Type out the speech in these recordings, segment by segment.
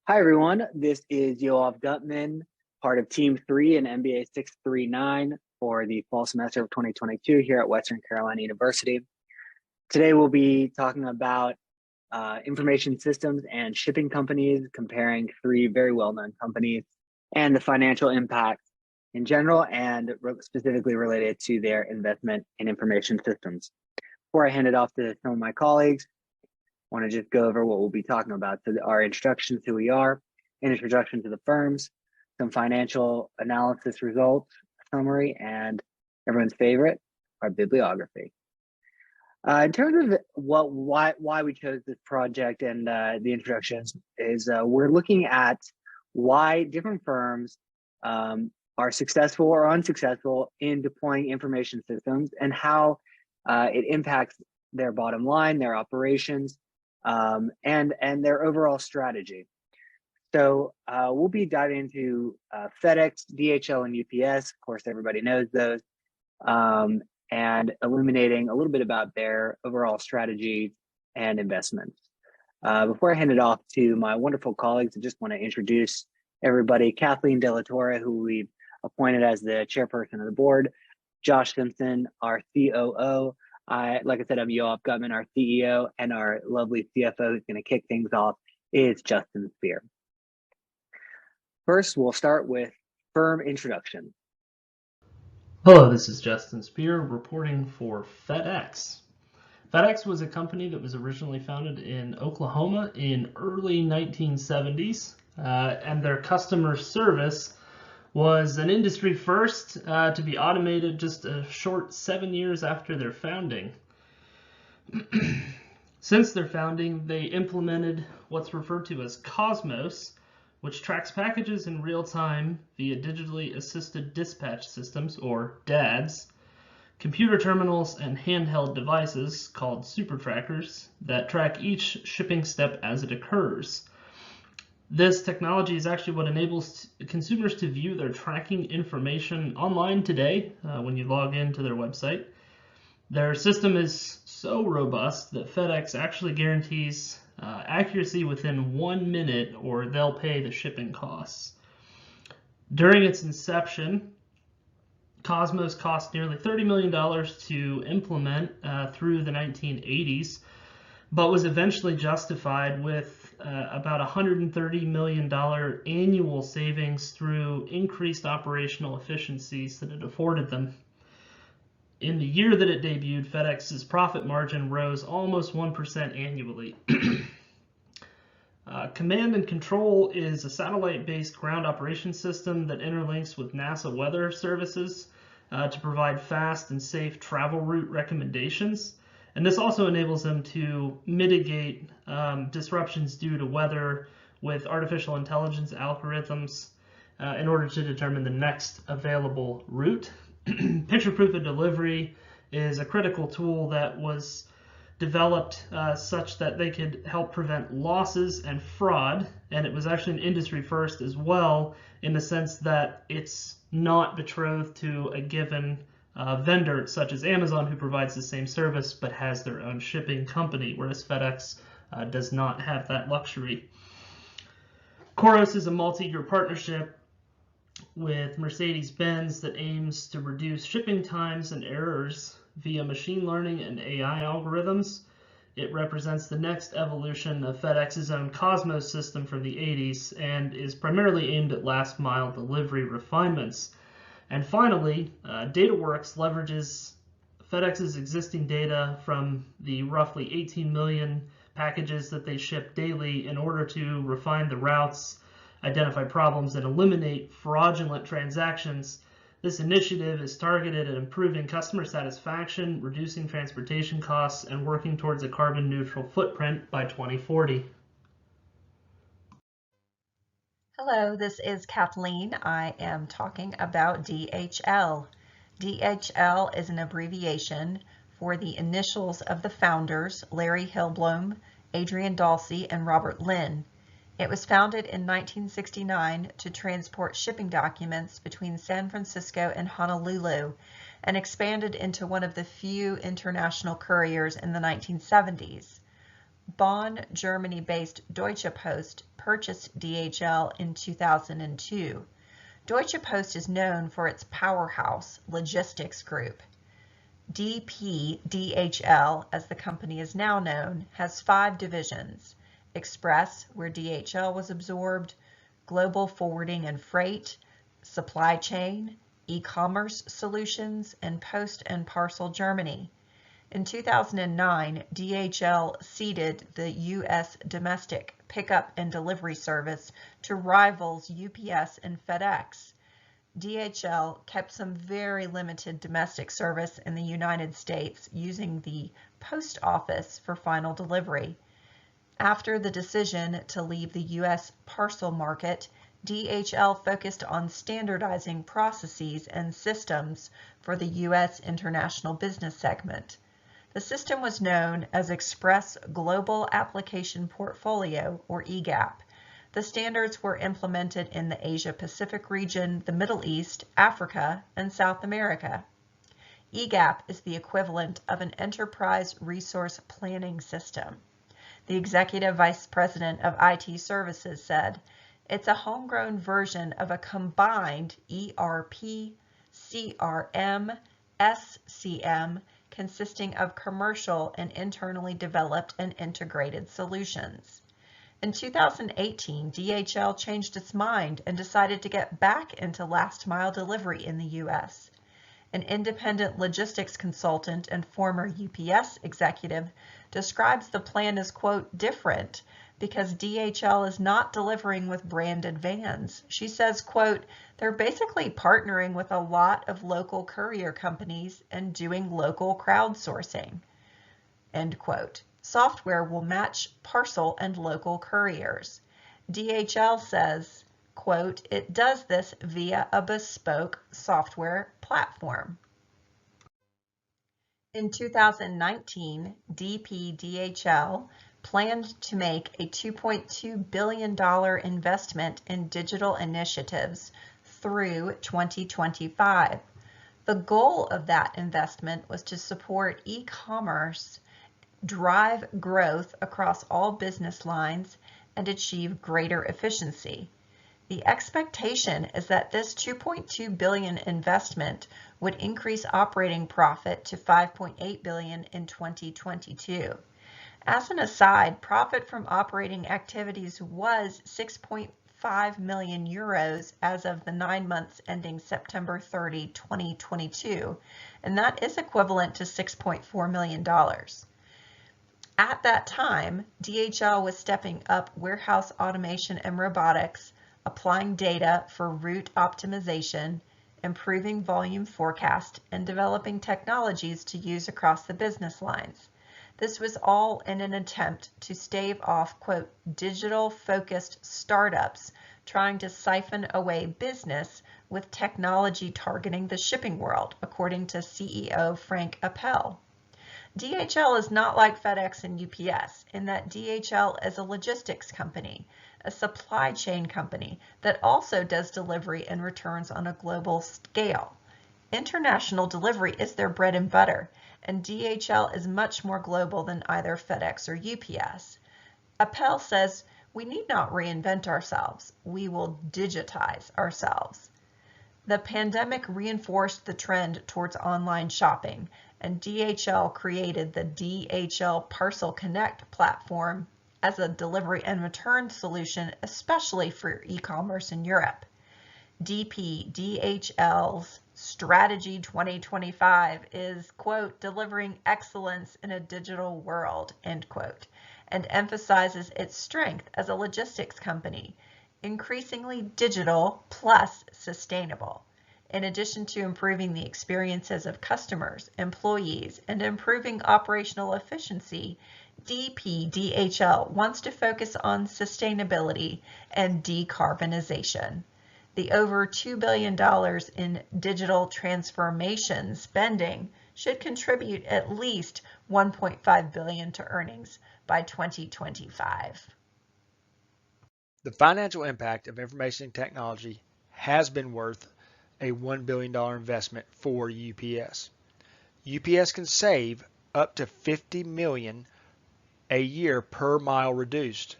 Hi, everyone. This is Yoav Gutman, part of Team 3 in MBA 639 for the fall semester of 2022 here at Western Carolina University. Today, we'll be talking about information systems and shipping companies, comparing three very well-known companies and the financial impact in general and specifically related to their investment in information systems. Before I hand it off to some of my colleagues, I want to just go over what we'll be talking about. So our introduction to who we are, an introduction to the firms, some financial analysis results, summary, and everyone's favorite, our bibliography. In terms of why we chose this project and the introductions is we're looking at why different firms are successful or unsuccessful in deploying information systems and how it impacts their bottom line, their operations, and their overall strategy. So we'll be diving into FedEx, DHL, and UPS. Of course, everybody knows those, and illuminating a little bit about their overall strategy and investments. Before I hand it off to my wonderful colleagues, I just want to introduce everybody. Kathleen De La Torre, who we've appointed as the chairperson of the board. Josh Simpson, our COO. Like I said, I'm Yoav Gutman, our CEO, and our lovely CFO who's going to kick things off is Justin Spear. First, we'll start with firm introduction. Hello, this is Justin Spear reporting for FedEx. FedEx was a company that was originally founded in Oklahoma in early 1970s, and their customer service was an industry first to be automated just a short 7 years after their founding. Since their founding, they implemented what's referred to as Cosmos, which tracks packages in real time via digitally assisted dispatch systems, or DADS, computer terminals, and handheld devices called super trackers that track each shipping step as it occurs. This technology is actually what enables consumers to view their tracking information online today when you log into their website. Their system is so robust that FedEx actually guarantees accuracy within 1 minute or they'll pay the shipping costs. During its inception, Cosmos cost nearly $30 million to implement through the 1980s, but was eventually justified with about $130 million annual savings through increased operational efficiencies that it afforded them. In the year that it debuted, FedEx's profit margin rose almost 1% annually. Command and Control is a satellite-based ground operations system that interlinks with NASA weather services to provide fast and safe travel route recommendations. And this also enables them to mitigate disruptions due to weather with artificial intelligence algorithms in order to determine the next available route. Picture-proof of delivery is a critical tool that was developed such that they could help prevent losses and fraud. And it was actually an industry first as well, in the sense that it's not betrothed to a given vendor such as Amazon, who provides the same service but has their own shipping company, whereas FedEx does not have that luxury. Koros is a multi-year partnership with Mercedes-Benz that aims to reduce shipping times and errors via machine learning and AI algorithms. It represents the next evolution of FedEx's own Cosmos system from the 80s and is primarily aimed at last mile delivery refinements. And finally, DataWorks leverages FedEx's existing data from the roughly 18 million packages that they ship daily in order to refine the routes, identify problems, and eliminate fraudulent transactions. This initiative is targeted at improving customer satisfaction, reducing transportation costs, and working towards a carbon neutral footprint by 2040. Hello, this is Kathleen. I am talking about DHL. DHL is an abbreviation for the initials of the founders, Larry Hillblom, Adrian Dalsey, and Robert Lynn. It was founded in 1969 to transport shipping documents between San Francisco and Honolulu, and expanded into one of the few international couriers in the 1970s. Bonn, Germany-based Deutsche Post purchased DHL in 2002. Deutsche Post is known for its powerhouse logistics group. DHL, as the company is now known, has 5 divisions: Express, where DHL was absorbed, Global Forwarding and Freight, Supply Chain, E-commerce Solutions, and Post and Parcel Germany. In 2009, DHL ceded the U.S. domestic pickup and delivery service to rivals UPS and FedEx. DHL kept some very limited domestic service in the United States using the post office for final delivery. After the decision to leave the U.S. parcel market, DHL focused on standardizing processes and systems for the U.S. international business segment. The system was known as Express Global Application Portfolio, or EGAP. The standards were implemented in the Asia-Pacific region, the Middle East, Africa, and South America. EGAP is the equivalent of an enterprise resource planning system. The executive vice president of IT services said, "It's a homegrown version of a combined ERP, CRM, SCM, consisting of commercial and internally developed and integrated solutions." In 2018, DHL changed its mind and decided to get back into last-mile delivery in the U.S. An independent logistics consultant and former UPS executive describes the plan as, quote, different because DHL is not delivering with branded vans. She says, quote, they're basically partnering with a lot of local courier companies and doing local crowdsourcing, end quote. Software will match parcel and local couriers. DHL says, quote, it does this via a bespoke software platform. In 2019, DHL planned to make a $2.2 billion investment in digital initiatives through 2025. The goal of that investment was to support e-commerce, drive growth across all business lines, and achieve greater efficiency. The expectation is that this $2.2 billion investment would increase operating profit to $5.8 billion in 2022. As an aside, profit from operating activities was 6.5 million euros as of the 9 months ending September 30, 2022, and that is equivalent to $6.4 million. At that time, DHL was stepping up warehouse automation and robotics, applying data for route optimization, improving volume forecast, and developing technologies to use across the business lines. This was all in an attempt to stave off, quote, digital-focused startups trying to siphon away business with technology targeting the shipping world, according to CEO Frank Appel. DHL is not like FedEx and UPS in that DHL is a logistics company, a supply chain company that also does delivery and returns on a global scale. International delivery is their bread and butter, and DHL is much more global than either FedEx or UPS. Appel says, we need not reinvent ourselves, we will digitize ourselves. The pandemic reinforced the trend towards online shopping, and DHL created the DHL Parcel Connect platform as a delivery and return solution, especially for e-commerce in Europe. DHL's Strategy 2025 is, quote, delivering excellence in a digital world, end quote, and emphasizes its strength as a logistics company, increasingly digital plus sustainable. In addition to improving the experiences of customers, employees, and improving operational efficiency, DHL wants to focus on sustainability and decarbonization. The over $2 billion in digital transformation spending should contribute at least $1.5 billion to earnings by 2025. The financial impact of information technology has been worth a $1 billion investment for UPS. UPS can save up to $50 million a year per mile reduced.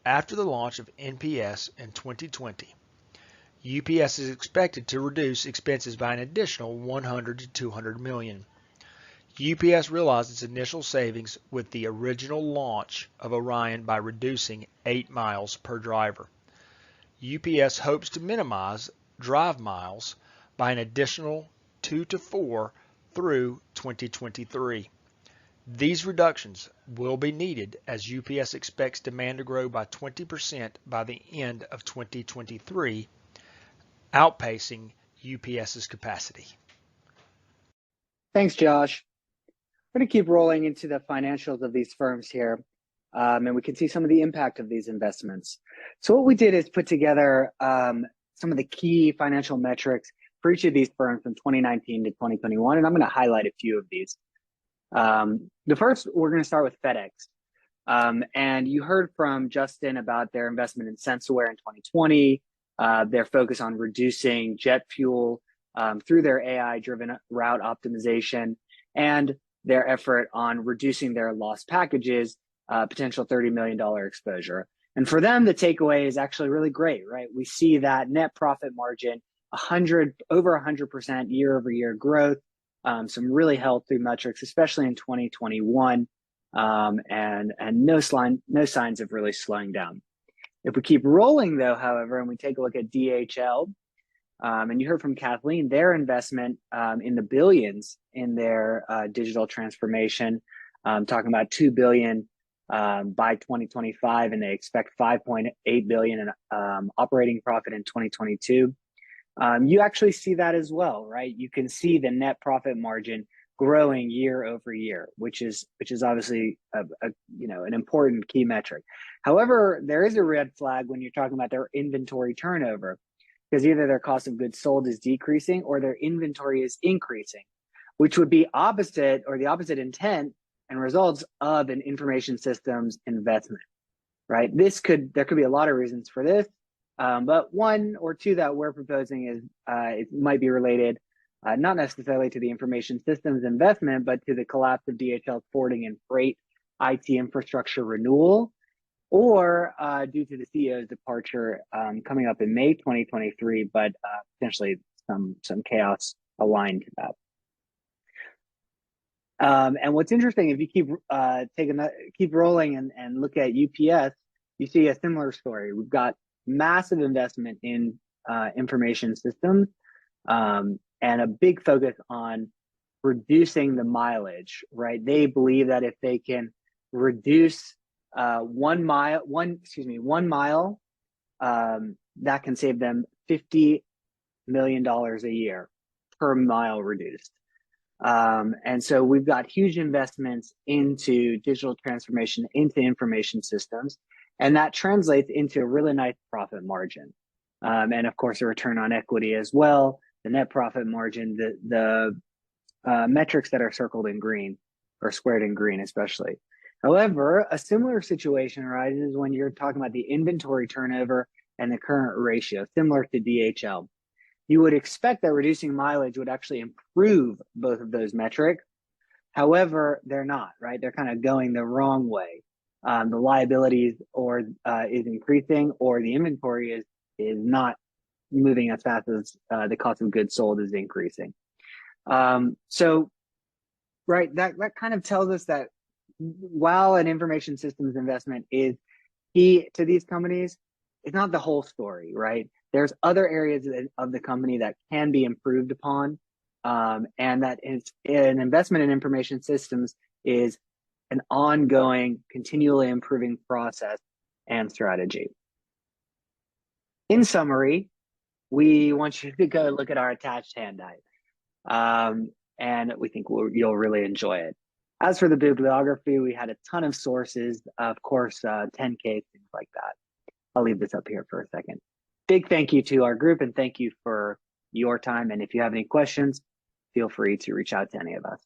After the launch of NPS in 2020, UPS is expected to reduce expenses by an additional 100 to 200 million. UPS realized its initial savings with the original launch of Orion by reducing 8 miles per driver. UPS hopes to minimize drive miles by an additional 2 to 4 through 2023. These reductions will be needed as UPS expects demand to grow by 20% by the end of 2023, outpacing UPS's capacity. Thanks, Josh. We're going to keep rolling into the financials of these firms here, and we can see some of the impact of these investments. So what we did is put together some of the key financial metrics for each of these firms from 2019 to 2021, and I'm going to highlight a few of these. The first, we're going to start with FedEx. And you heard from Justin about their investment in SenseAware in 2020, their focus on reducing jet fuel through their AI-driven route optimization, and their effort on reducing their lost packages, potential $30 million exposure. And for them, the takeaway is actually really great, right? We see that net profit margin, over 100% year-over-year growth, some really healthy metrics, especially in 2021, and no signs of really slowing down. If we keep rolling, though, however, and we take a look at DHL, and you heard from Kathleen, their investment in the billions in their digital transformation, talking about $2 billion by 2025, and they expect $5.8 billion in operating profit in 2022. You actually see that as well, right? You can see the net profit margin growing year over year, which is obviously an important key metric. However, there is a red flag when you're talking about their inventory turnover, because either their cost of goods sold is decreasing or their inventory is increasing, which would be opposite, or the opposite intent and results of an information systems investment, right? There could be a lot of reasons for this, but one or two that we're proposing is it might be related, not necessarily to the information systems investment, but to the collapse of DHL's forwarding and freight IT infrastructure renewal, or due to the CEO's departure coming up in May 2023, but potentially some chaos aligned to that. And what's interesting, if you keep rolling and look at UPS, you see a similar story. We've got massive investment in information systems, and a big focus on reducing the mileage, right? They believe that if they can reduce 1 mile, that can save them $50 million a year per mile reduced. And so we've got huge investments into digital transformation, into information systems, and that translates into a really nice profit margin. And of course, a return on equity as well, the net profit margin, the metrics that are circled in green or squared in green, especially. However, a similar situation arises when you're talking about the inventory turnover and the current ratio, similar to DHL. You would expect that reducing mileage would actually improve both of those metrics. However, they're not, right? They're kind of going the wrong way. The liabilities is increasing, or the inventory is not moving as fast as the cost of goods sold is increasing. So, right, that kind of tells us that while an information systems investment is key to these companies, it's not the whole story, right? There's other areas of the company that can be improved upon, and that an investment in information systems is an ongoing, continually improving process and strategy. In summary, we want you to go look at our attached handout, and we think you'll really enjoy it. As for the bibliography, we had a ton of sources, of course, 10K, things like that. I'll leave this up here for a second. Big thank you to our group, and thank you for your time. And if you have any questions, feel free to reach out to any of us.